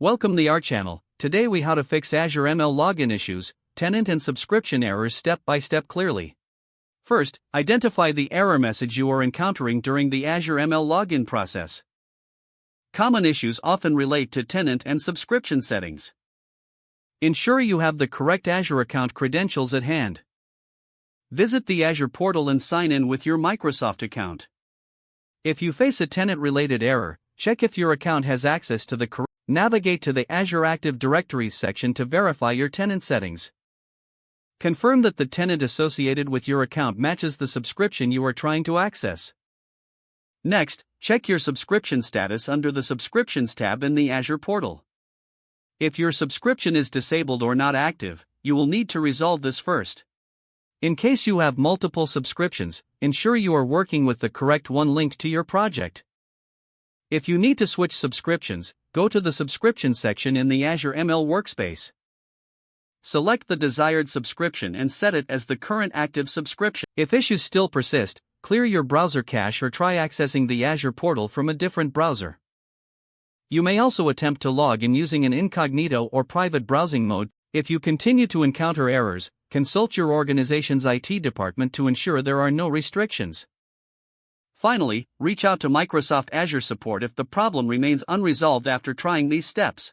Welcome to our channel. Today we how to fix Azure ML login issues, tenant and subscription errors step by step clearly. First, identify the error message you are encountering during the Azure ML login process. Common issues often relate to tenant and subscription settings. Ensure you have the correct Azure account credentials at hand. Visit the Azure portal and sign in with your Microsoft account. If you face a tenant-related error, check if your account has access to the correct. Navigate to the Azure Active Directories section to verify your tenant settings. Confirm that the tenant associated with your account matches the subscription you are trying to access. Next, check your subscription status under the Subscriptions tab in the Azure portal. If your subscription is disabled or not active, you will need to resolve this first. In case you have multiple subscriptions, ensure you are working with the correct one linked to your project. If you need to switch subscriptions, go to the Subscriptions section in the Azure ML workspace. Select the desired subscription and set it as the current active subscription. If issues still persist, clear your browser cache or try accessing the Azure portal from a different browser. You may also attempt to log in using an incognito or private browsing mode. If you continue to encounter errors, consult your organization's IT department to ensure there are no restrictions. Finally, reach out to Microsoft Azure support if the problem remains unresolved after trying these steps.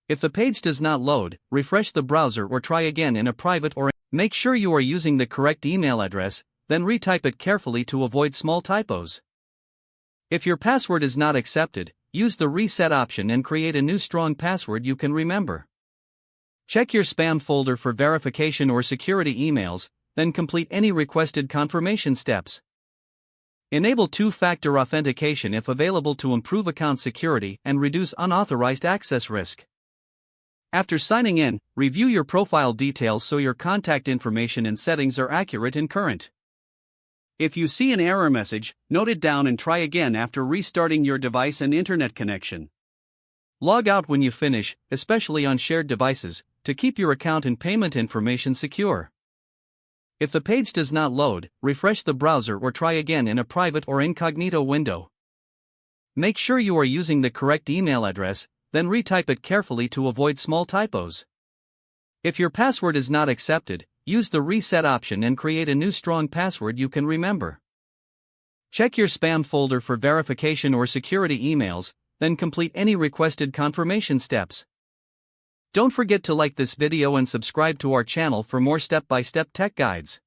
If the page does not load, refresh the browser or try again in a private or. Make sure you are using the correct email address, then retype it carefully to avoid small typos. If your password is not accepted, use the reset option and create a new strong password you can remember. Check your spam folder for verification or security emails, then complete any requested confirmation steps. Enable two-factor authentication if available to improve account security and reduce unauthorized access risk. After signing in, review your profile details so your contact information and settings are accurate and current. If you see an error message, note it down and try again after restarting your device and internet connection. Log out when you finish, especially on shared devices, to keep your account and payment information secure. If the page does not load, refresh the browser or try again in a private or incognito window. Make sure you are using the correct email address, then retype it carefully to avoid small typos. If your password is not accepted, use the reset option and create a new strong password you can remember. Check your spam folder for verification or security emails, then complete any requested confirmation steps. Don't forget to like this video and subscribe to our channel for more step-by-step tech guides.